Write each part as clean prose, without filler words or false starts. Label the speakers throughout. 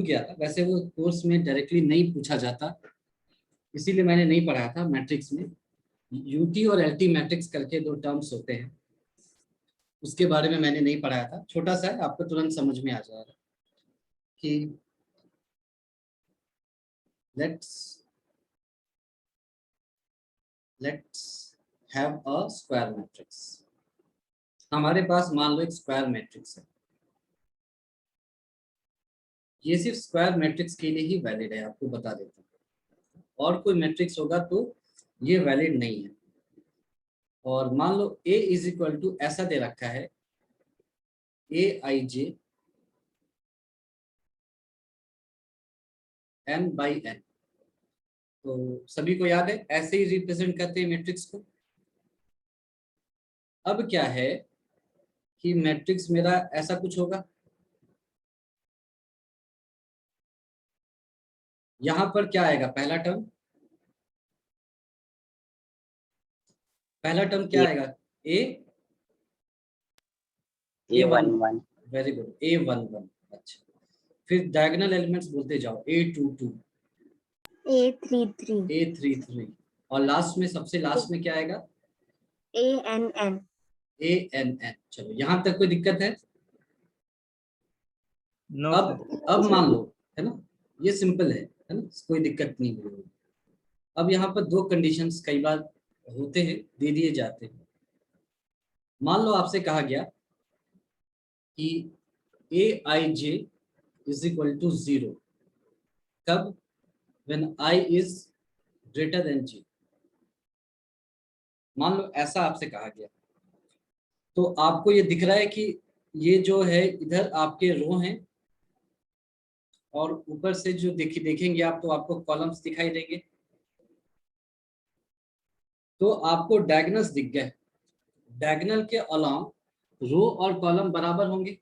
Speaker 1: किया था, वैसे वो कोर्स में डायरेक्टली नहीं पूछा जाता, इसीलिए मैंने नहीं पढ़ाया था। मैट्रिक्स में यूटी और एलटी मैट्रिक्स करके दो टर्म्स होते हैं, उसके बारे में मैंने नहीं पढ़ाया था। छोटा सा है, आपको तुरंत समझ में आ जाएगा कि let's have a square matrix. हमारे पास मान लो एक स्क्वायर मैट्रिक्स है, ये सिर्फ स्क्वायर मैट्रिक्स के लिए ही वैलिड है, आपको बता देता हूँ। और कोई मैट्रिक्स होगा तो ये वैलिड नहीं है। और मान लो a इज इक्वल टू ऐसा दे रखा है, ए i J n by n। तो सभी को याद है, ऐसे ही रिप्रेजेंट करते हैं मैट्रिक्स को। अब क्या है कि मैट्रिक्स मेरा ऐसा कुछ होगा, यहां पर क्या आएगा, पहला टर्म क्या आएगा, ए one.
Speaker 2: A11
Speaker 1: very good, A11। अच्छा, फिर डायगोनल एलिमेंट्स बोलते जाओ, A22
Speaker 3: A33
Speaker 1: A33 और लास्ट में, सबसे लास्ट में क्या आएगा,
Speaker 3: ANN
Speaker 1: ANN। चलो यहां तक कोई दिक्कत है?
Speaker 2: नो
Speaker 1: अब मान लो, है ना, ये सिंपल है ना, कोई दिक्कत नहीं होगी। अब यहाँ पर दो कंडीशंस कई बार होते हैं, दे दिए जाते हैं। मान लो आपसे कहा गया कि a i j is equal to 0, कब, when i is greater than j. मान लो ऐसा आपसे कहा गया, तो आपको ये दिख रहा है कि ये जो है इधर आपके रो हैं, और ऊपर से जो देखेंगे आप तो आपको कॉलम्स दिखाई देंगे। तो आपको डायगोनल्स दिख गए, डायगोनल के अलाउंग रो और कॉलम बराबर होंगे,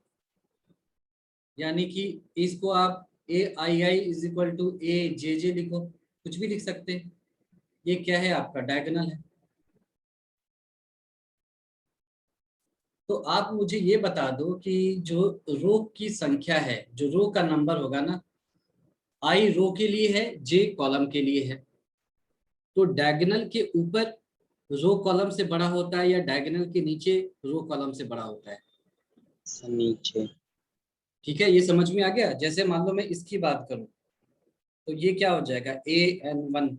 Speaker 1: यानी कि इसको आप ए आई आई इज इक्वल टू ए जे जे लिखो, कुछ भी लिख सकते हैं। ये क्या है, आपका डायगोनल है। तो आप मुझे ये बता दो कि जो रो की संख्या है, जो रो का नंबर होगा ना, आई रो के लिए है, जे कॉलम के लिए है, तो डायगोनल के ऊपर रो कॉलम से बड़ा होता है या डायगोनल के नीचे रो कॉलम से बड़ा होता है?
Speaker 2: नीचे।
Speaker 1: ठीक है, ये समझ में आ गया। जैसे मान लो मैं इसकी बात करूं, तो ये क्या हो जाएगा, AN1।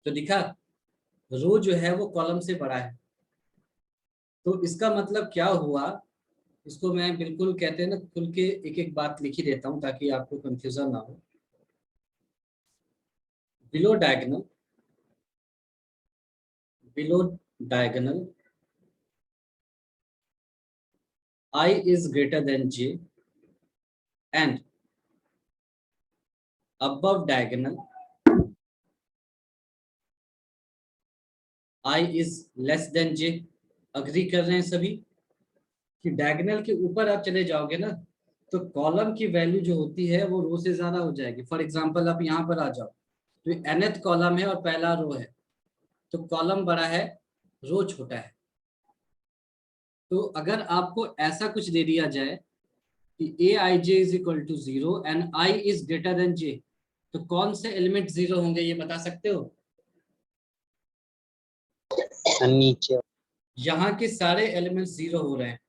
Speaker 1: तो दिखा, रो जो है वो कॉलम से बड़ा है। तो इसका मतलब क्या हुआ, इसको मैं बिल्कुल कहते हैं ना, खुल के एक एक बात लिख ही देता हूं ताकि आपको कंफ्यूजन ना हो। Below diagonal, below diagonal I is greater than J, and above diagonal I is less than J। Agree कर रहे हैं सभी कि डायगोनल के ऊपर आप चले जाओगे ना, तो कॉलम की वैल्यू जो होती है वो रो से ज्यादा हो जाएगी। फॉर एग्जांपल आप यहाँ पर आ जाओ, तो nth कॉलम है और पहला रो है, तो कॉलम बड़ा है, रो छोटा है। तो अगर आपको ऐसा कुछ दे दिया जाए कि a i j is equal to 0 and i is greater than j, तो कौन से एलिमेंट 0 होंगे, ये बता सकते हो?
Speaker 2: नीचे।
Speaker 1: यहाँ के सारे एलिमेंट्स 0 हो रहे हैं,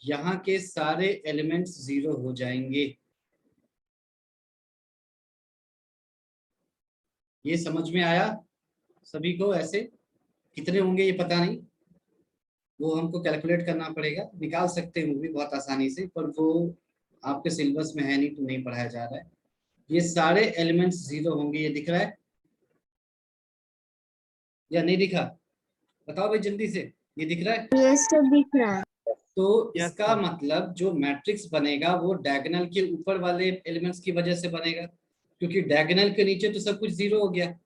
Speaker 1: यहाँ के सारे एलिमेंट्स 0 हो जाएंगे। ये समझ में आया सभी को? ऐसे कितने होंगे ये पता नहीं, वो हमको कैलकुलेट करना पड़ेगा, निकाल सकते हैं वो भी बहुत आसानी से, पर वो आपके सिलेबस में है नहीं तो नहीं पढ़ाया जा रहा है। ये सारे एलिमेंट्स 0 होंगे, ये दिख रहा है या नहीं दिखा? बताओ भाई जल्दी से, ये दिख रहा है?
Speaker 3: ये सब दिख रहा है।
Speaker 1: तो इसका मतलब जो मैट्रिक्स बनेगा वो डायगोनल के ऊपर वाले एलिमेंट्स की वजह से बनेगा, क्योंकि डायगोनल के नीचे तो सब कुछ 0 हो गया।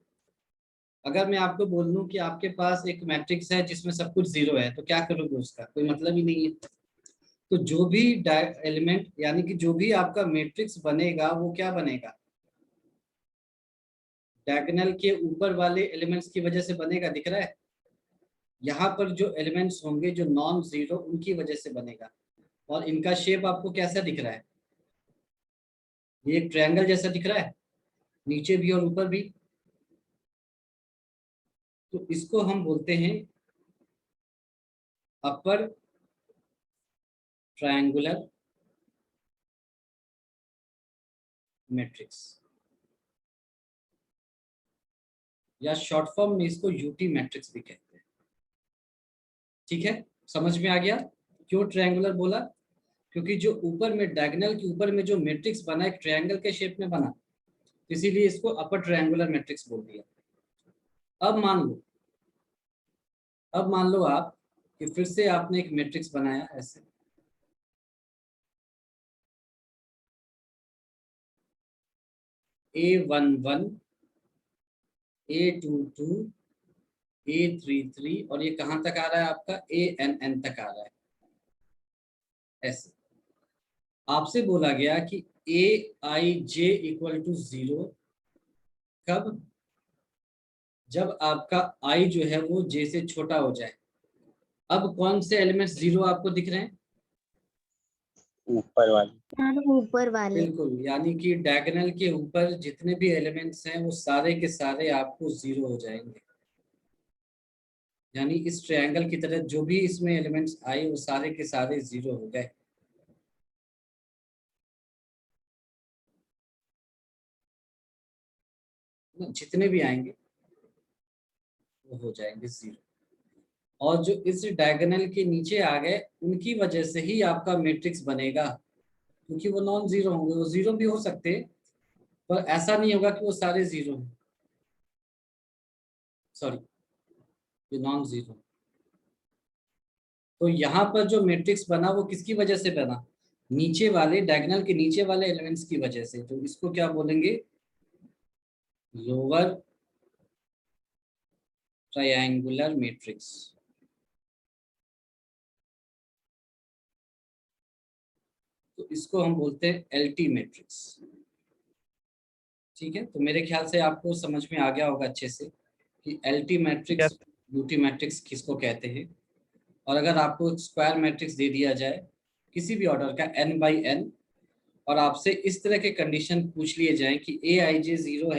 Speaker 1: अगर मैं आपको बोल दूं कि आपके पास एक मैट्रिक्स है जिसमें सब कुछ 0 है, तो क्या करोगे, उसका कोई मतलब ही नहीं है। तो जो भी एलिमेंट, यानी कि जो भी आपका मैट्रिक्स बनेगा वो क्या बनेगा, डायगोनल के ऊपर वाले एलिमेंट्स की वजह से बनेगा। दिख रहा है, यहाँ पर जो एलिमेंट्स होंगे जो नॉन 0, उनकी वजह से बनेगा। और इनका शेप आपको कैसा दिख रहा है, ये एक ट्रायंगल जैसा दिख रहा है, नीचे भी और ऊपर भी। तो इसको हम बोलते हैं अपर ट्रायंगुलर मैट्रिक्स, या शॉर्ट फॉर्म में इसको यूटी मैट्रिक्स भी कहते हैं। ठीक है, समझ में आ गया क्यों ट्रायंगुलर बोला? क्योंकि जो ऊपर में डायगोनल के ऊपर में जो मैट्रिक्स बना एक ट्रायंगल के शेप में बना, इसीलिए इसको अपर ट्रायंगुलर मैट्रिक्स बोल दिया। अब मान लो आप कि फिर से आपने एक मैट्रिक्स बनाया ऐसे, A11, A22, A33 और ये कहाँ तक आ रहा है आपका ANN तक आ रहा है। ऐसे आपसे बोला गया कि AIJ इक्वल टू 0 कब? जब आपका I जो है वो J से छोटा हो जाए। अब कौन से एलिमेंट्स 0 आपको दिख रहे हैं?
Speaker 2: ऊपर वाली।
Speaker 3: ऊपर वाले।
Speaker 1: बिल्कुल, यानी कि डायगोनल के ऊपर जितने भी एलिमेंट्स हैं वो सारे के सारे आपको 0 हो जाएंगे। यानी इस ट्रायंगल की तरह जो भी इसमें एलिमेंट्स आए वो सारे के सारे 0 हो गए। जितने भी आएंगे वो हो जाएंगे 0। और जो इस डायगोनल के नीचे आ गए उनकी वजह से ही आपका मैट्रिक्स बनेगा, क्योंकि वो नॉन जीरो होंगे। वो 0 भी हो सकते हैं पर ऐसा नहीं होगा कि वो सारे 0 हैं। सॉरी, ये नॉन जीरो। तो यहाँ पर जो मैट्रिक्स बना वो किसकी वजह से बना? नीचे वाले डायगोनल के नीचे वाले एलिमेंट्स की वजह से। तो इसको क्या बोलेंगे? Lower triangular matrix. तो इसको हम बोलते हैं एलटी मैट्रिक्स। ठीक है, तो मेरे ख्याल से आपको समझ में आ गया होगा अच्छे से कि एलटी मैट्रिक्स यूटी मैट्रिक्स किसको कहते हैं। और अगर आपको स्क्वायर मैट्रिक्स दे दिया जाए किसी भी ऑर्डर का n/n और आपसे इस तरह के कंडीशन पूछ लिए जाएं कि AIJ 0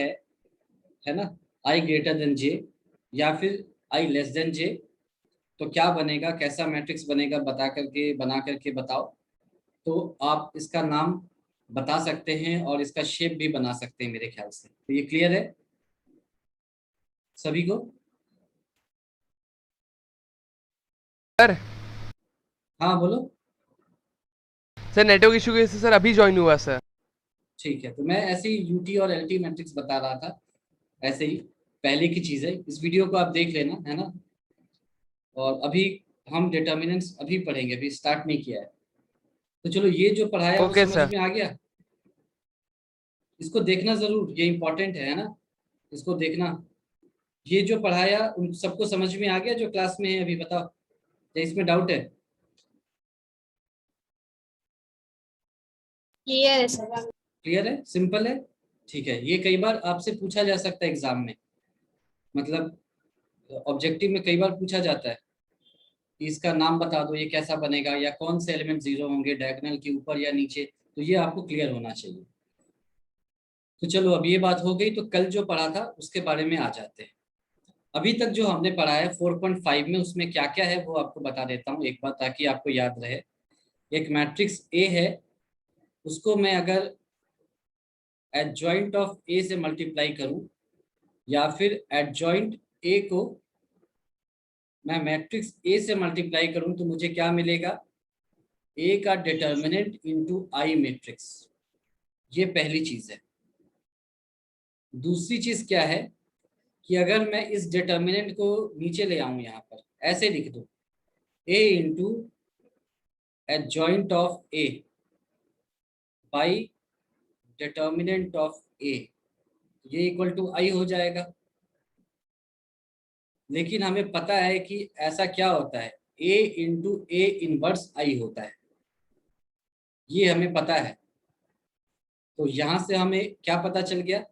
Speaker 1: है ना, I ग्रेटर देन J या फिर I लेस देन J, तो क्या बनेगा, कैसा मैट्रिक्स बनेगा, बना करके बताओ। तो आप इसका नाम बता सकते हैं और इसका शेप भी बना सकते हैं मेरे ख्याल से। तो ये क्लियर है सभी को?
Speaker 4: सर
Speaker 1: हाँ बोलो।
Speaker 4: सर नेटवर्क इशू की वजह से सर अभी ज्वाइन हुआ सर।
Speaker 1: ठीक है, तो मैं ऐसे ही यूटी और एलटी मैट्रिक्स बता रहा था, ऐसे ही पहले की चीज है। इस वीडियो को आप देख लेना, है ना। और अभी हम डिटर्मिनेंट्स अभी पढ़ेंगे, अभी स्टार्ट नहीं किया है। तो चलो, ये जो पढ़ाया वो
Speaker 4: ओके
Speaker 1: समझ
Speaker 4: सर।
Speaker 1: में आ गया? इसको देखना जरूर, ये इंपॉर्टेंट है ना। इसको देखना। ये जो पढ़ाया उन सबको समझ में आ गया जो क्लास में है अभी? बताओ, या इसमें डाउट है?
Speaker 5: क्लियर है सर।
Speaker 1: क्लियर है, सिंपल है। ठीक है, ये कई बार आपसे पूछा जा सकता है एग्जाम में, मतलब ऑब्जेक्टिव में कई बार पूछा जाता है कि इसका नाम बता दो, ये कैसा बनेगा, या कौन से एलिमेंट 0 होंगे डायगोनल के ऊपर या नीचे। तो ये आपको क्लियर होना चाहिए। तो चलो, अब ये बात हो गई, तो कल जो पढ़ा था उसके बारे में आ जाते हैं। अभी तक जो हमने पढ़ा है 4.5 में, उसमें क्या क्या है वो आपको बता देता हूँ एक बार, ताकि आपको याद रहे। एक मैट्रिक्स ए है, उसको मैं अगर एडजॉइंट ऑफ ए से मल्टीप्लाई करूं, या फिर एडजॉइंट ए को मैं मैट्रिक्स ए से मल्टीप्लाई करूं, तो मुझे क्या मिलेगा? ए का डिटर्मिनेंट इनटू आई मैट्रिक्स। ये पहली चीज है। दूसरी चीज क्या है कि अगर मैं इस डिटर्मिनेंट को नीचे ले आऊं, यहाँ पर ऐसे लिख दूं, a into adjoint of a by determinant of a, ये इक्वल टू आई हो जाएगा। लेकिन हमें पता है कि ऐसा क्या होता है, ए इंटू ए इनवर्स आई होता है, ये हमें पता है। तो यहां से हमें क्या पता चल गया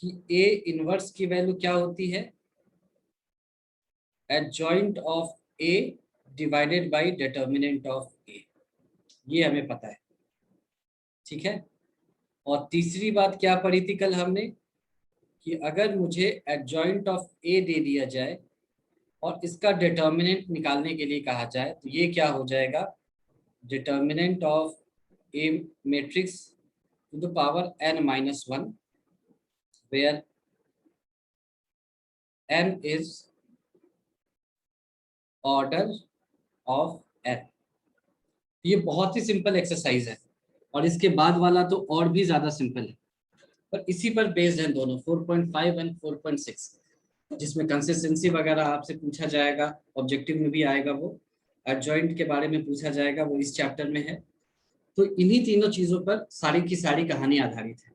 Speaker 1: कि ए इनवर्स की वैल्यू क्या होती है? Adjoint of a divided by determinant of a, ये हमें पता है। ठीक है, और तीसरी बात क्या पढ़ी थी कल हमने कि अगर मुझे एडजॉइंट ऑफ ए दे दिया जाए और इसका डिटर्मिनेंट निकालने के लिए कहा जाए तो ये क्या हो जाएगा, determinant of A matrix to the power n-1 where n is order of n। ये बहुत ही सिंपल एक्सरसाइज है और इसके बाद वाला तो और भी ज्यादा सिंपल है, पर इसी पर बेस्ड हैं दोनों 4.5 एंड 4.6, जिसमें कंसिस्टेंसी वगैरह आपसे पूछा जाएगा, ऑब्जेक्टिव में भी आएगा, वो एडजॉइंट के बारे में पूछा जाएगा, वो इस चैप्टर में है। तो इन्हीं तीनों चीजों पर सारी की सारी कहानी आधारित है।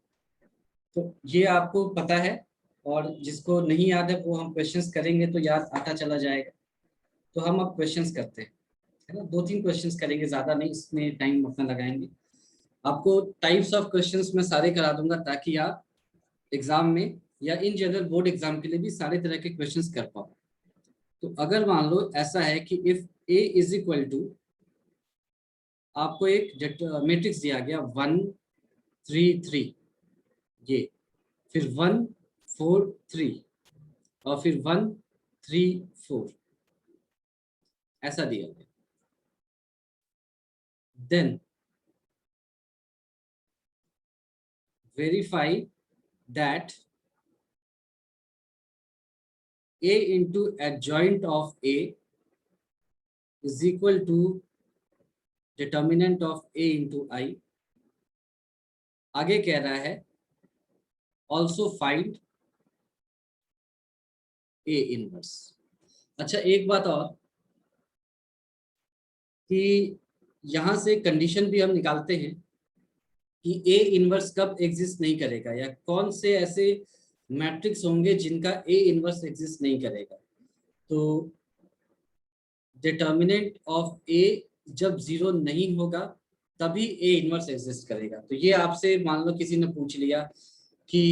Speaker 1: तो ये आपको पता है, और जिसको नहीं याद है वो हम क्वेश्चंस करेंगे तो याद आता चला जाएगा। तो हम अब क्वेश्चंस करते हैं, है ना, 2-3 क्वेश्चंस करेंगे, ज्यादा नहीं, इसमें टाइम अपना लगाएंगे। आपको टाइप्स ऑफ क्वेश्चंस मैं सारे करा दूंगा ताकि आप एग्जाम में या इन जनरल बोर्ड एग्जाम के लिए भी सारे तरह के क्वेश्चंस कर पाओ। तो अगर मान लो ऐसा है कि if A is equal to, आपको एक मैट्रिक्स दिया गया 1 3 3, ये फिर 1 4 3 और फिर 1 3 4 ऐसा दिया गया, then verify that A into adjoint of A is equal to determinant of A into I। आगे कह रहा है also find A inverse। अच्छा, एक बात और कि यहां से कंडीशन भी हम निकालते हैं कि ए इनवर्स कब एग्जिस्ट नहीं करेगा, या कौन से ऐसे मैट्रिक्स होंगे जिनका ए इनवर्स एग्जिस्ट नहीं करेगा। तो डिटर्मिनेंट ऑफ ए जब 0 नहीं होगा तभी ए इनवर्स एग्जिस्ट करेगा। तो ये आपसे मान लो किसी ने पूछ लिया कि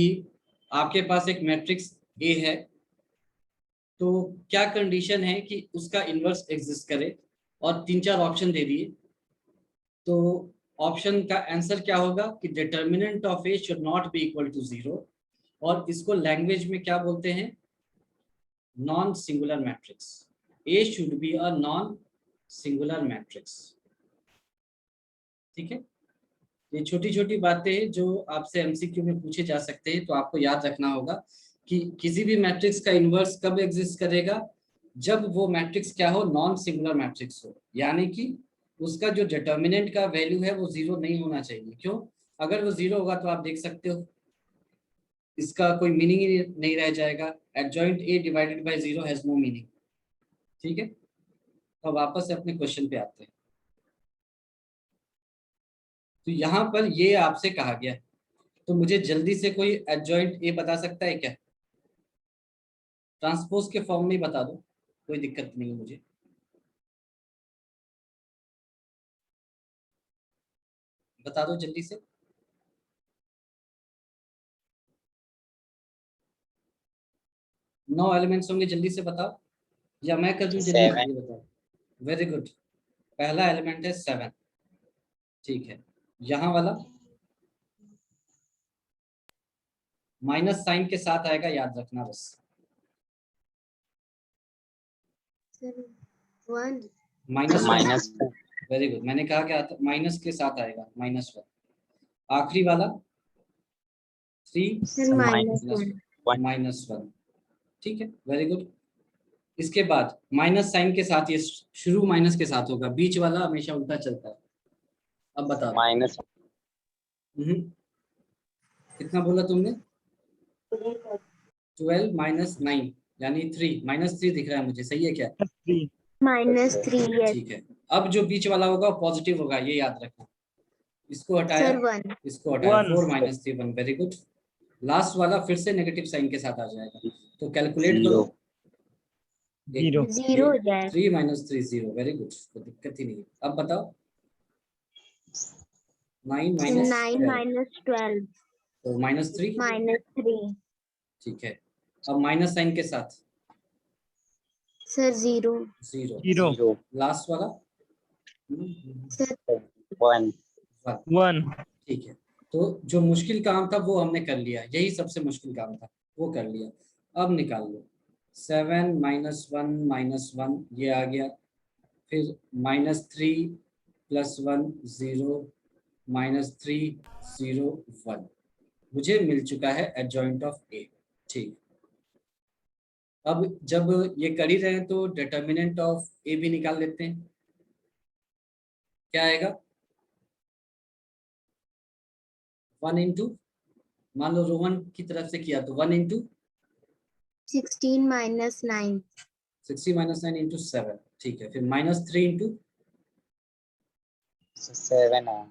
Speaker 1: आपके पास एक मैट्रिक्स ए है, तो क्या कंडीशन है कि उसका इनवर्स एग्जिस्ट करे, और 3-4 ऑप्शन दे दिए। तो ऑप्शन का आंसर क्या होगा कि determinant of A should not be equal to 0, और इसको लैंग्वेज में क्या बोलते हैं, non singular matrix. A should be a non singular matrix. ठीक है, ये छोटी छोटी बातें जो आपसे एमसीक्यू में पूछे जा सकते हैं, तो आपको याद रखना होगा कि किसी भी मैट्रिक्स का इन्वर्स कब एग्जिस्ट करेगा, जब वो मैट्रिक्स क्या हो, नॉन सिंगुलर मैट्रिक्स हो, यानी कि उसका जो डिटर्मिनेंट का वैल्यू है वो 0 नहीं होना चाहिए। क्यों? अगर वो 0 होगा तो आप देख सकते हो इसका कोई मीनिंग ही नहीं रह जाएगा। Adjoint A divided by 0 has no meaning. ठीक है, तो वापस से अपने क्वेश्चन पे आते हैं। तो यहाँ पर ये आपसे कहा गया, तो मुझे जल्दी से कोई एडजॉइंट ए बता सकता है क्या? ट्रांसपोज के फॉर्म में बता दो, कोई दिक्कत नहीं है मुझे। बता दो जल्दी से। 9 एलिमेंट्स होंगे, जल्दी से बताओ, या मैं कर दूं जल्दी से,
Speaker 2: 7।
Speaker 1: ये बताओ। वेरी गुड, पहला एलिमेंट है 7। ठीक है, यहाँ वाला माइनस साइन के साथ आएगा, याद रखना बस।
Speaker 3: 1
Speaker 1: -1, वेरी गुड, मैंने कहा क्या था, माइनस के साथ आएगा, -1। आखिरी वाला 3 -1। ठीक है, वेरी गुड। इसके बाद माइनस साइन के साथ, ये शुरू माइनस के साथ होगा, बीच वाला हमेशा उल्टा चलता है। अब बता दो।
Speaker 2: माइनस
Speaker 1: कितना बोला तुमने? 12 -9 यानी 3, -3 दिख रहा है मुझे, सही है क्या?
Speaker 3: -3
Speaker 1: ठीक है, अब जो बीच वाला होगा पॉजिटिव होगा, ये याद रखना। इसको हटाया,
Speaker 3: सर 1
Speaker 1: इसको हटाया, 4 -3 1, वेरी गुड। लास्ट वाला फिर से नेगेटिव साइन के साथ आ जाएगा, तो कैलकुलेट करो।
Speaker 3: 0 हो जाए।
Speaker 1: 3 -3 0, वेरी गुड, कोई दिक्कत ही नहीं है। अब बताओ 9 -12, तो -3।
Speaker 3: -3
Speaker 1: ठीक है, अब माइनस साइन के साथ
Speaker 3: सर 0
Speaker 2: 0
Speaker 1: लास्ट वाला
Speaker 3: सर
Speaker 2: 1
Speaker 1: 1। ठीक है, तो जो मुश्किल काम था वो हमने कर लिया, यही सबसे मुश्किल काम था, वो कर लिया। अब निकाल लो 7 -1 -1 ये आ गया, फिर -3 +1 0 -3 0 1 मुझे मिल चुका है एडजॉइंट ऑफ ए। ठीक, अब जब ये कर ही रहे हैं तो डिटर्मिनेंट ऑफ ए भी निकाल लेते हैं। क्या आएगा 1 इंटू, मान लो रोहन की तरफ से किया तो 1 इंटू
Speaker 3: 16 - 9
Speaker 1: 60 -9 इंटू 7। ठीक है, फिर -3 इंटू
Speaker 2: 7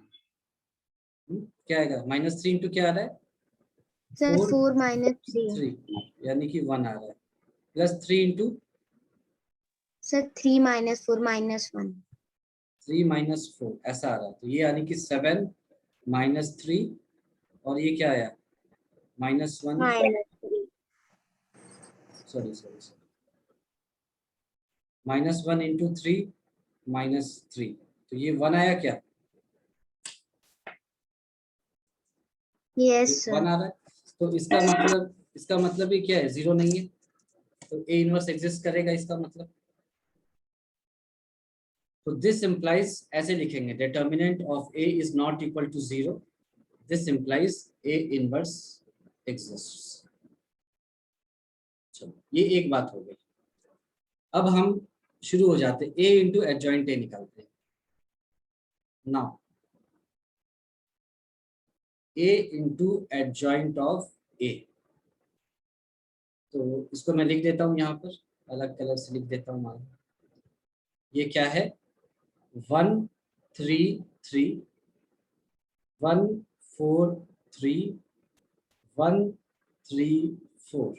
Speaker 1: क्या आएगा, -3 इंटू क्या आ रहा है
Speaker 3: सर
Speaker 1: 4
Speaker 3: 4 - 3
Speaker 1: 3 यानी कि 1 आ रहा है, +3 इंटू
Speaker 3: सर 3 - 4 - 1
Speaker 1: 3 -4 ऐसा आ रहा है। तो ये यानी कि 7 -3 और ये क्या आया -1,
Speaker 3: -3
Speaker 1: सॉरी -1 इंटू 3 -3, तो ये 1 आया क्या,
Speaker 3: यस
Speaker 1: 1
Speaker 3: सर
Speaker 1: आ रहा है। तो इसका मतलब ये क्या है, 0 नहीं है, तो ए इनवर्स एग्जिस्ट करेगा इसका मतलब। तो दिस इम्प्लाइज, ऐसे लिखेंगे determinant of A is not equal to 0, this implies A inverse exists. चलो ये एक बात हो गई। अब हम शुरू हो जाते हैं, ए इंटू एडजॉइंट ए निकालते हैं। Now a into adjoint of a, तो इसको मैं लिख देता हूँ यहाँ पर, अलग कलर से लिख देता हूँ। मान ये क्या है 1 3 3 1 4 3 1 3 4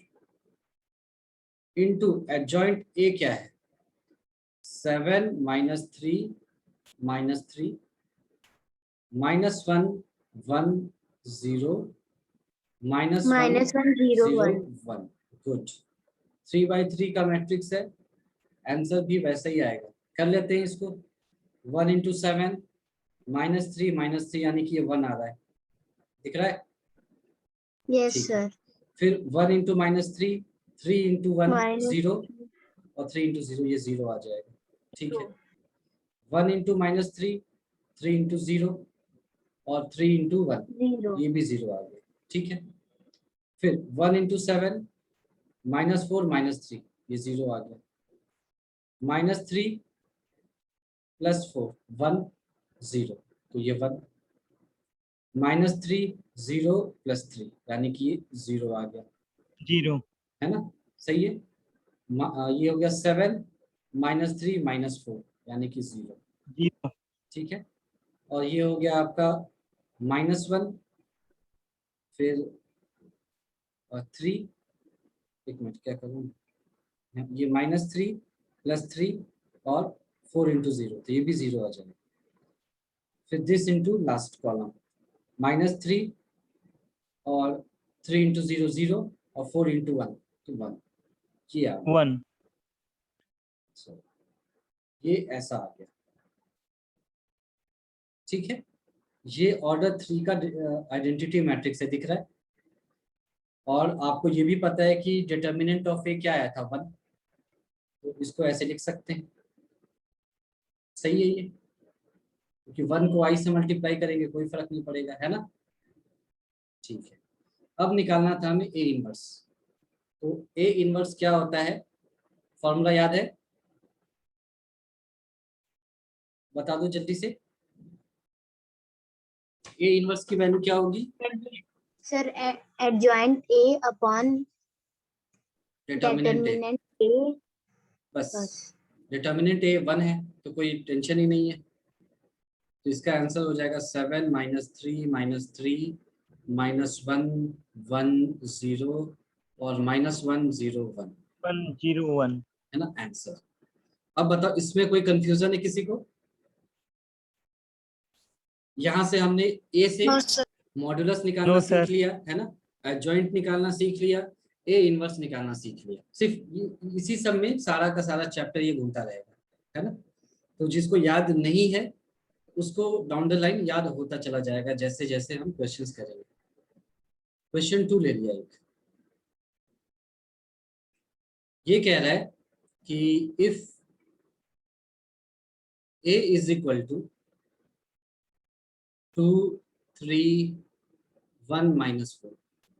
Speaker 1: इंटू एडजॉइंट ए क्या है 7 -3 -3 -1 1 0 -1
Speaker 3: -1 0
Speaker 1: 0
Speaker 3: 1
Speaker 1: 1। गुड, 3/3 का मैट्रिक्स है, आंसर भी वैसा ही आएगा। कर लेते हैं इसको, 1 इंटू 7 -3 -3 यानी कि ये 1 आ रहा है, दिख रहा है।
Speaker 3: यस
Speaker 1: ठीक है,
Speaker 3: सर
Speaker 1: फिर 1 इंटू -3 3 इंटू 1
Speaker 3: -3
Speaker 1: 0 और 3 इंटू 0 ये 0 आ जाएगा। ठीक है, 1 इंटू -3 3 इंटू 0 और 3 इंटू 1
Speaker 3: 0
Speaker 1: ये भी 0 आ गया। ठीक है, फिर 1 इंटू 7 -4 -3 ये 0 आ गया, -3 +4 1 0 तो ये 1, -3 0 +3 यानी कि ये 0 आ गया,
Speaker 5: 0
Speaker 1: है ना, सही है। ये हो गया 7 -3 -4 यानी कि 0।
Speaker 5: 0
Speaker 1: ठीक है, और ये हो गया आपका -1 फिर 3, एक मिनट क्या करूँ, ये -3 +3 और 4 इंटू 0 तो ये भी 0 आ जाएगा। फिर दिस इंटू लास्ट कॉलम -3 और 3 इंटू 0 0 और 4 इंटू 1 तो 1 किया।
Speaker 5: 1
Speaker 1: ये ऐसा आ गया। ठीक है, ये ऑर्डर 3 का आइडेंटिटी मैट्रिक्स है, दिख रहा है। और आपको ये भी पता है कि डिटर्मिनेंट ऑफ ए क्या आया था 1, तो इसको ऐसे लिख सकते हैं, सही है ये, क्योंकि 1 को i से मल्टीप्लाई करेंगे कोई फर्क नहीं पड़ेगा, है ना। ठीक है, अब निकालना था हमें ए इनवर्स। तो ए इनवर्स क्या होता है, फॉर्मूला याद है, बता दो जल्दी से। ए इनवर्स की वैल्यू क्या होगी,
Speaker 3: sir adjoint a upon
Speaker 1: determinant a,
Speaker 3: determinant a
Speaker 1: बस
Speaker 3: बस
Speaker 1: डिटर्मिनेंट ए 1 है तो कोई टेंशन ही नहीं है। तो इसका आंसर हो जाएगा 7 -3 -3 -1 1 0 और -1 0 1,
Speaker 5: 1 0 1
Speaker 1: है ना आंसर। अब बताओ इसमें कोई कंफ्यूजन है किसी को। यहाँ से हमने ए से मॉड्यूलस निकालना
Speaker 5: No,
Speaker 1: सीख
Speaker 5: sir.
Speaker 1: लिया, है ना, एडजॉइंट निकालना सीख लिया, ए इनवर्स निकालना सीख लिया। सिर्फ इसी सब में सारा का सारा चैप्टर ये घूमता रहेगा, है ना। तो जिसको याद नहीं है उसको डाउन द लाइन याद होता चला जाएगा जैसे जैसे हम क्वेश्चंस करेंगे। क्वेश्चन 2 ले लिया एक, ये कह रहा है कि if a is equal to 2 3 1 -4,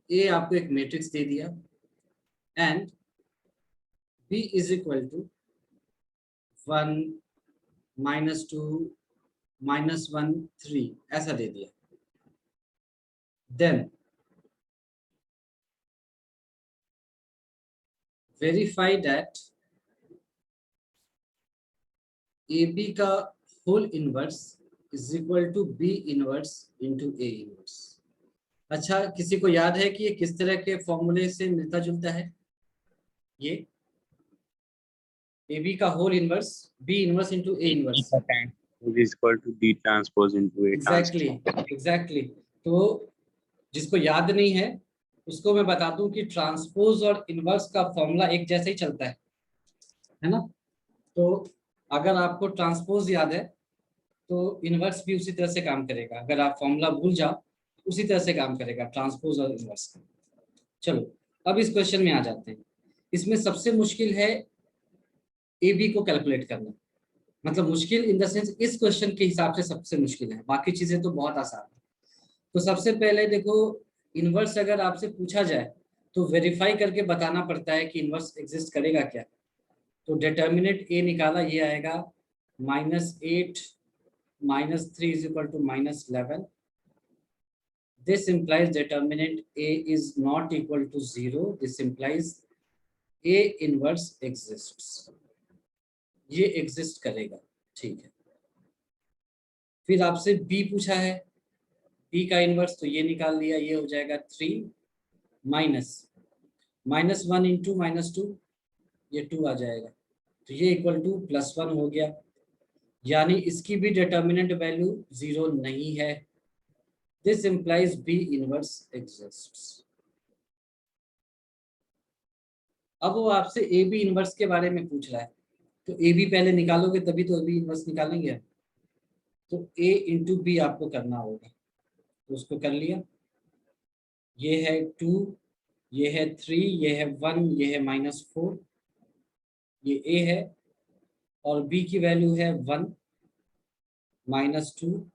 Speaker 1: a आपको एक मैट्रिक्स दे दिया and b is equal to 1 -2 -1 3 ऐसा दे दिया, देन verify that AB का whole inverse is equal to B inverse into A inverse. अच्छा, किसी को याद है कि ये किस तरह के फॉर्मूले से मिलता जुलता है? ये AB का whole inverse B inverse into A inverse
Speaker 2: is equal to D transpose into A
Speaker 1: exactly
Speaker 2: transpose.
Speaker 1: Exactly. तो जिसको याद नहीं है उसको मैं बता दूं कि ट्रांसपोज और इनवर्स का फॉर्मूला एक जैसे ही चलता है ना। तो अगर आपको ट्रांसपोज याद है तो इनवर्स भी उसी तरह से काम करेगा, अगर आप फॉर्मूला भूल जाओ उसी तरह से काम करेगा ट्रांसपोज और इनवर्स का। चलो अब इस क्वेश्चन में आ जाते हैं। इसमें सबसे मुश्किल है ए बी को कैलकुलेट करना, मतलब मुश्किल इन द सेंस इस क्वेश्चन के हिसाब से सबसे मुश्किल है, बाकी चीजें तो बहुत आसान है। तो सबसे पहले देखो, इनवर्स अगर आपसे पूछा जाए तो वेरीफाई करके बताना पड़ता है कि इनवर्स एग्जिस्ट करेगा क्या। तो डिटर्मिनेंट ए निकाला, ये आएगा -8 -3 is equal to -11। This implies determinant A is not equal to 0. This implies A inverse exists. ये एग्जिस्ट करेगा, ठीक है। फिर आपसे B पूछा है, B का इनवर्स, तो ये निकाल लिया, ये हो जाएगा 3 -1 इंटू -2, ये 2 आ जाएगा, तो ये इक्वल टू +1 हो गया, यानी इसकी भी डिटर्मिनेंट वैल्यू 0 नहीं है। This implies B inverse exists. अब वो आपसे ए बी इनवर्स के बारे में पूछ रहा है, तो ए बी पहले निकालोगे तभी तो बी इनवर्स निकालेंगे। तो ए इंटू बी आपको करना होगा, तो उसको कर लिया। ये है 2, ये है 3, ये है 1, ये है -4, ये ए है, और बी की वैल्यू है 1 -2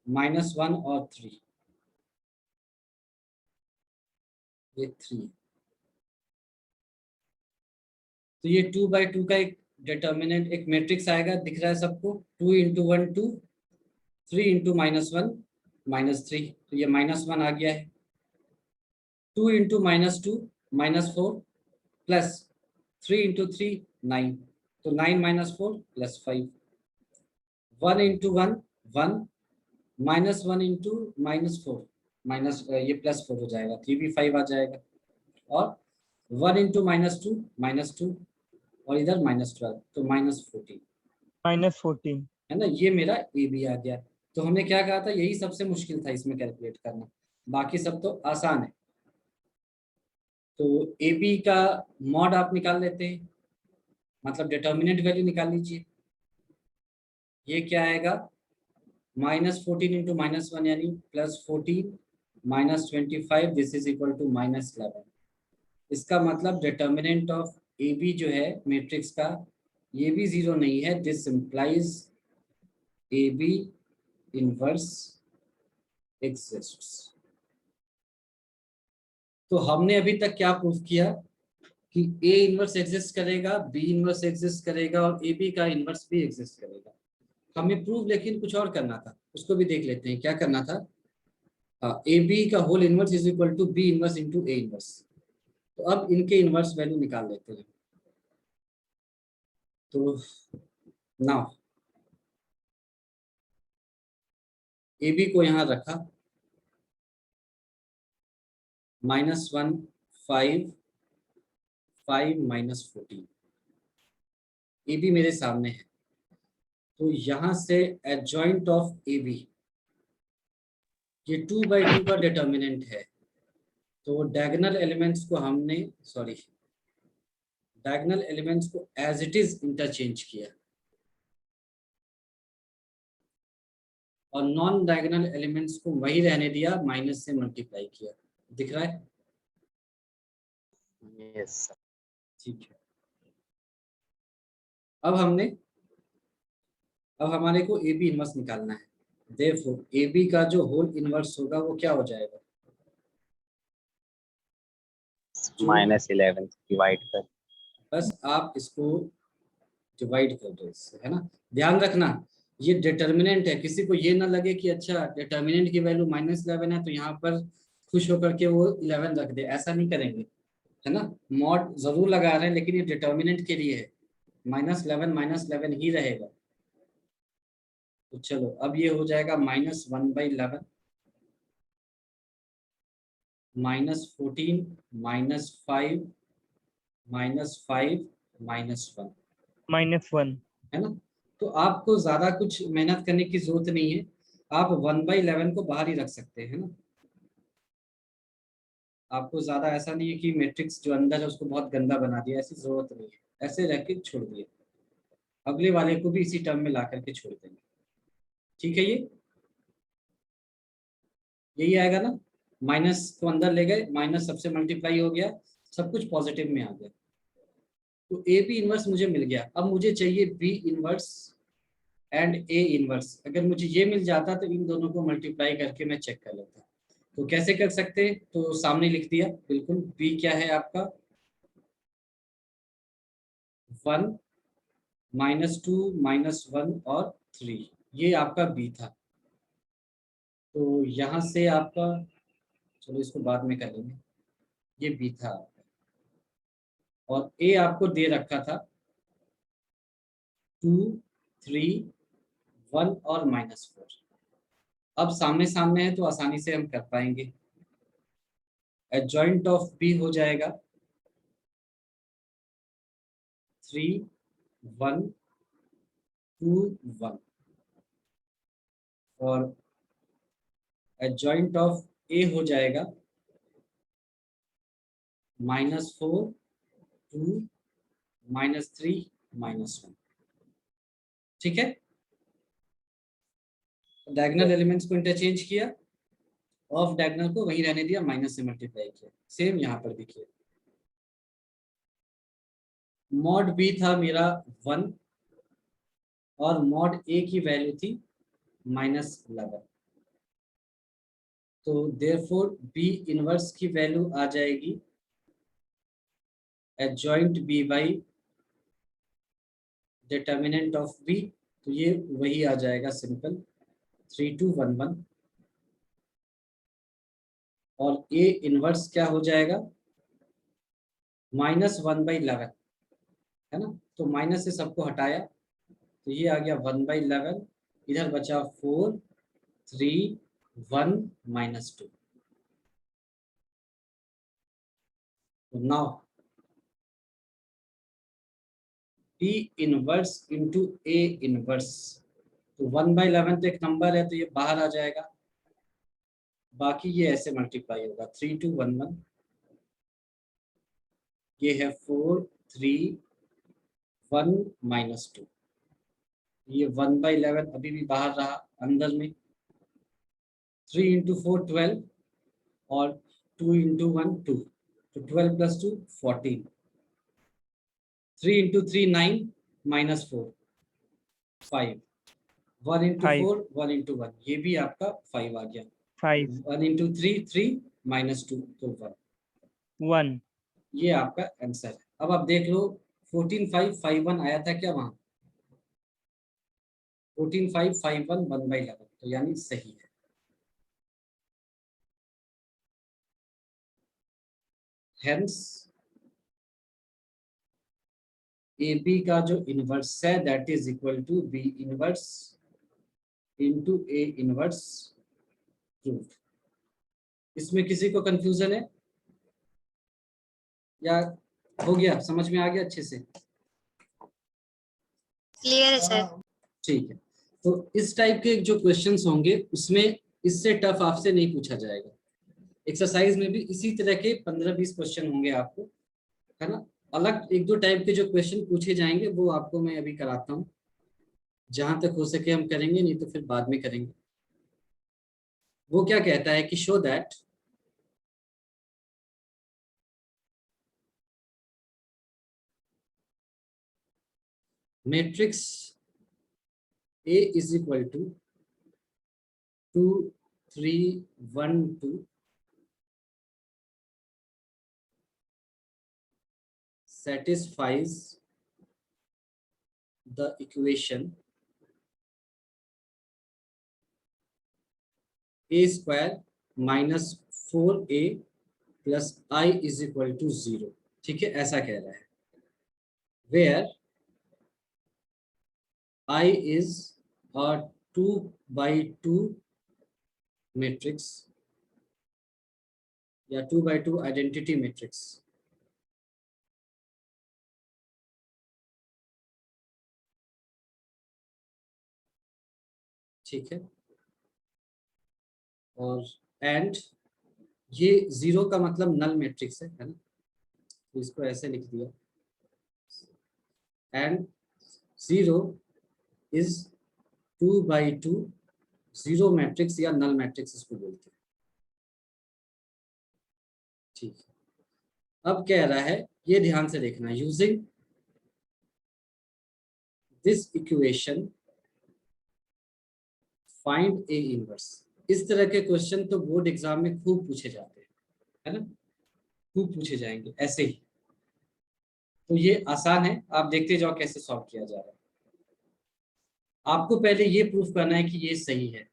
Speaker 1: -1 और 3, ये 3। तो ये 2/2 का एक डिटर्मिनेंट, एक मैट्रिक्स आएगा, दिख रहा है सबको, 2 × 1 2, 3 × -1 -3, तो ये -1 आ गया है। 2 × -2 -4 प्लस 3 × 3 9, तो 9 -4 +5। 1 × 1 1 -1 × -4 माइनस, ये +4 हो जाएगा, 3 भी 5 आ जाएगा, और 1 × -2 -2, और इधर -12, तो -14
Speaker 5: -14
Speaker 1: है ना। ये मेरा ए बी आ गया। तो हमने क्या कहा था, यही सबसे मुश्किल था इसमें कैलकुलेट करना, बाकी सब तो आसान है। तो ए बी का मॉड आप निकाल लेते हैं, मतलब डिटर्मिनेंट वैल्यू निकाल लीजिए। ये क्या आएगा, -14 × -1 यानी +14 -25, दिस इज इक्वल टू -11। इसका मतलब डिटर्मिनेंट ऑफ ए बी जो है मैट्रिक्स का, ये भी 0 नहीं है। This implies A B inverse exists. तो हमने अभी तक क्या प्रूफ किया कि ए इनवर्स एग्जिस्ट करेगा, बी इनवर्स एग्जिस्ट करेगा, और ए बी का इनवर्स भी एग्जिस्ट करेगा। हमें प्रूफ लेकिन कुछ और करना था, उसको भी देख लेते हैं क्या करना था। ए बी का whole inverse is equal to B inverse into A inverse. तो अब इनके इनवर्स वैल्यू निकाल लेते हैं। तो नाउ ए बी को यहां रखा, -1 5 5 -14, ए बी मेरे सामने है। तो यहां से एडजॉइंट ऑफ ए बी, ये 2/2 का डिटर्मिनेंट है, तो डायगोनल एलिमेंट्स को हमने, डायगोनल एलिमेंट्स को एज इट इज इंटरचेंज किया। और नॉन डायगोनल एलिमेंट्स को वही रहने दिया, माइनस से मल्टीप्लाई किया। दिख रहा है?
Speaker 2: Yes, sir.
Speaker 1: ठीक है। अब हमारे को ए बी इनवर्स निकालना है। देयरफॉर ए बी का जो होल इनवर्स होगा वो क्या हो जाएगा?
Speaker 2: -11 डिवाइड कर।
Speaker 1: बस आप इसको डिवाइड कर दो इससे, है ना। ध्यान रखना ये डिटर्मिनेंट है, किसी को ये ना लगे कि अच्छा डिटर्मिनेंट की वैल्यू -11 है तो यहाँ पर खुश होकर के वो 11 रख दे, ऐसा नहीं करेंगे, है ना। मॉड जरूर लगा रहे हैं लेकिन ये डिटर्मिनेंट के लिए है, -11 ही रहेगा। तो चलो अब ये हो जाएगा -1/11 -14 -5 -5 -1,
Speaker 5: -1
Speaker 1: है ना। तो आपको ज्यादा कुछ मेहनत करने की जरूरत नहीं है, आप 1/11 को बाहर ही रख सकते हैं, है ना। आपको ज्यादा ऐसा नहीं है कि मैट्रिक्स जो अंदर है उसको बहुत गंदा बना दिया, ऐसी जरूरत नहीं है, ऐसे रख के छोड़ दिए, अगले वाले को भी इसी टर्म में ला करके छोड़ देंगे। ठीक है, ये यही आएगा ना, माइनस को अंदर ले गए, माइनस सबसे मल्टीप्लाई हो गया, सब कुछ पॉजिटिव में आ गया। तो ए बी इनवर्स मुझे मिल गया। अब मुझे चाहिए B inverse and A inverse. अगर मुझे ये मिल जाता तो इन दोनों को मल्टीप्लाई करके मैं चेक कर लेता। तो कैसे कर सकते हैं? तो सामने लिख दिया बिल्कुल। बी क्या है आपका? 1 -2 -1 और 3, ये आपका बी था। तो यहाँ से आपका, चलो इसको बाद में कर लेंगे, ये बी था आपका। और ए आपको दे रखा था 2 3 1 और -4। अब सामने सामने है तो आसानी से हम कर पाएंगे। एडजॉइंट ऑफ बी हो जाएगा 3 1 2 1 और एडजॉइंट ऑफ ए हो जाएगा -4 2 -3 -1। ठीक है, डायगोनल एलिमेंट्स को इंटरचेंज किया, ऑफ डायगोनल को वहीं रहने दिया, माइनस से मल्टीप्लाई किया। सेम यहाँ पर भी किया। मॉड बी था मेरा 1 और मॉड ए की वैल्यू थी -11। तो देयरफॉर बी इनवर्स की वैल्यू आ जाएगी adjoint B by determinant of B. तो ये वही आ जाएगा सिंपल 3211। और ए इनवर्स क्या हो जाएगा? -1/11, है ना। तो माइनस से सबको हटाया तो ये आ गया 1/11, इधर बचा 4 3 1 -2। तो now B inverse into A inverse, तो 1/11 तो एक नंबर है तो ये बाहर आ जाएगा, बाकी ये ऐसे मल्टीप्लाई होगा 3211, ये है 4 3 1 -2। ये 1/11 अभी भी बाहर रहा, अंदर में 3 × 4 12 और 2 × 1 2, तो 12 + 2 14। 3 × 3 9 -4 5। 1 × 4 1 × 1, ये भी आपका 5 आ गया।
Speaker 5: 5
Speaker 1: 1 × 3 3 -2 तो 1।
Speaker 5: 1
Speaker 1: ये आपका आंसर है। अब आप देख लो 14 5 5 1 आया था क्या वहां? 14 5 5 1 1/11, तो यानी सही है। हेंस ए बी का जो इनवर्स है that is equal to B inverse into A inverse proved. इसमें किसी को कंफ्यूजन है या हो गया, समझ में आ गया अच्छे से?
Speaker 3: क्लियर है सर।
Speaker 1: ठीक है, तो इस टाइप के जो क्वेश्चंस होंगे उसमें इससे टफ आपसे नहीं पूछा जाएगा। एक्सरसाइज में भी इसी तरह के 15-20 क्वेश्चन होंगे आपको, है ना। अलग 1-2 टाइप के जो क्वेश्चन पूछे जाएंगे वो आपको मैं अभी कराता हूँ, जहां तक हो सके हम करेंगे, नहीं तो फिर बाद में करेंगे। वो क्या कहता है कि show that matrix A is equal to 2 3 1 2 satisfies the equation a square minus 4a plus I is equal to 0। ठीक है, ऐसा कह रहा है where I is a 2 by 2 matrix या 2 by 2 आइडेंटिटी मैट्रिक्स। ठीक है, और एंड ये 0 का मतलब नल मैट्रिक्स है ना, तो इसको ऐसे लिख दिया and 0 is 2 by 2 zero matrix या नल मैट्रिक्स इसको बोलते हैं। ठीक है, अब कह रहा है, ये ध्यान से देखना, using this equation find A inverse. इस तरह के क्वेश्चन तो बोर्ड एग्जाम में खूब पूछे जाते हैं, है ना, खूब पूछे जाएंगे ऐसे ही। तो ये आसान है, आप देखते जाओ कैसे सॉल्व किया जा रहा है। आपको पहले ये प्रूफ करना है कि ये सही है,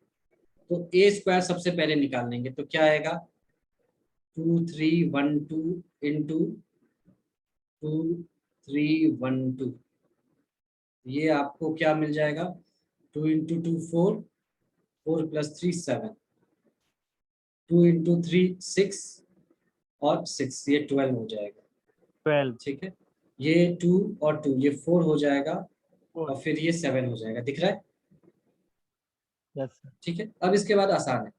Speaker 1: तो ए स्क्वायर सबसे पहले निकाल लेंगे, तो क्या आएगा 2 3 1 2 इंटू 2 3 1 2, ये आपको क्या मिल जाएगा 2 इंटू 2 4, 4 प्लस 3 7, 2 इंटू 3 6 और 6, ये 12 हो जाएगा।
Speaker 5: 12
Speaker 1: ठीक है, ये 2 और 2 ये 4 हो जाएगा
Speaker 5: 4
Speaker 1: और फिर ये 7 हो जाएगा, दिख रहा है।
Speaker 5: Yes sir.
Speaker 1: ठीक है, अब इसके बाद आसान है।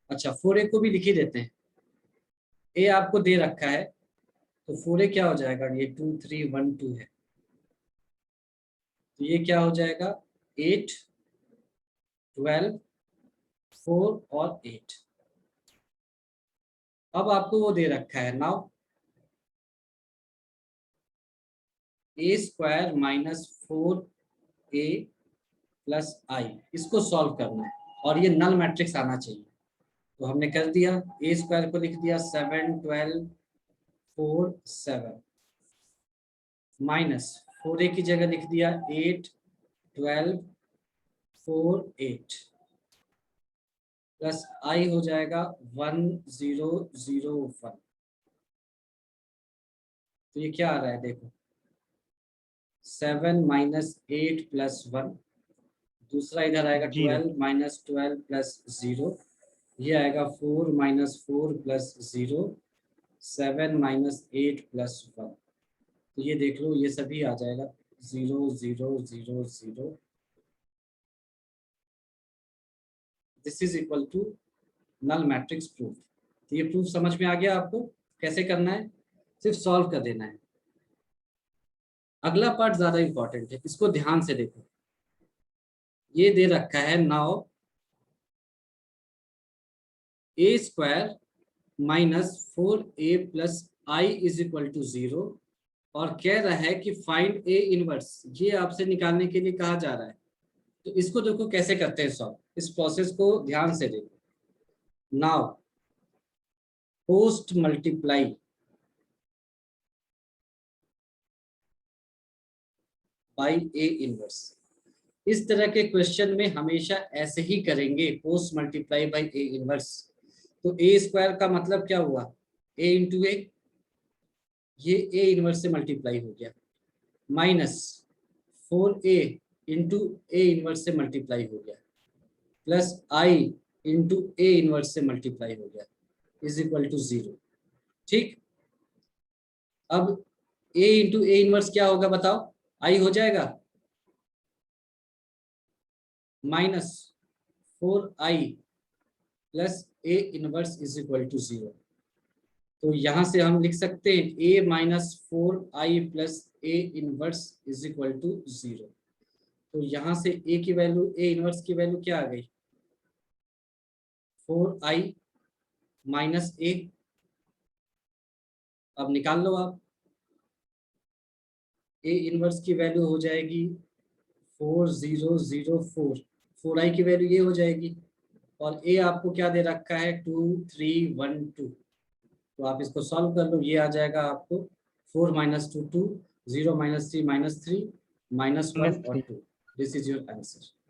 Speaker 1: अच्छा 4a को भी लिख ही देते हैं, a आपको दे रखा है, तो 4a क्या हो जाएगा, ये 2 3 1 2 है, तो ये क्या हो जाएगा 8 12 4 और 8। अब आपको वो दे रखा है, now a square minus 4a plus I, इसको सॉल्व करना है और ये नल मैट्रिक्स आना चाहिए। तो हमने कर दिया, ए स्क्वायर को लिख दिया 7 12 4 7 माइनस 4a की जगह लिख दिया 8 12 4 8 प्लस आई हो जाएगा 1 0 0 1। तो ये क्या आ रहा है देखो, 7 माइनस 8 प्लस 1, दूसरा इधर आएगा 12 माइनस 12 प्लस 0, ये आएगा 4 माइनस 4 प्लस 0, 7 माइनस 8 प्लस 1। तो ये देख लो, ये सभी आ जाएगा 0 0 0 0। This is equal to null matrix proof. तो ये प्रूफ समझ में आ गया आपको कैसे करना है, सिर्फ सॉल्व कर देना है। अगला पार्ट ज्यादा इंपॉर्टेंट है, इसको ध्यान से देखो। ये दे रखा है now A square minus 4a plus I is equal to 0 और कह रहा है कि फाइंड ए इनवर्स, ये आपसे निकालने के लिए कहा जा रहा है। तो इसको देखो कैसे करते हैं सॉल्व, इस प्रोसेस को ध्यान से देखो। Now post multiply by A inverse, इस तरह के क्वेश्चन में हमेशा ऐसे ही करेंगे, post multiply by A inverse. तो ए स्क्वायर का मतलब क्या हुआ, ए इंटू ए, ये ए इनवर्स से मल्टीप्लाई हो गया, minus 4a into A inverse से मल्टीप्लाई हो गया, plus I into A inverse से मल्टीप्लाई हो गया, इज इक्वल टू 0। ठीक, अब a इंटू ए इनवर्स क्या होगा बताओ, आई हो जाएगा minus 4i plus A inverse is equal to 0। तो यहां से हम लिख सकते हैं a minus 4i plus A inverse is equal to 0। तो यहां से a की वैल्यू, ए इनवर्स की वैल्यू क्या आ गई 4i माइनस a। अब निकाल लो आप, a इनवर्स की वैल्यू हो जाएगी 4004, 4i की वैल्यू ये हो जाएगी, और a आपको क्या दे रखा है 2312। तो आप इसको सॉल्व कर लो, ये आ जाएगा आपको 4 माइनस 2 2, 0 माइनस 3 माइनस 3 माइनस 1 और 2। This is your answer.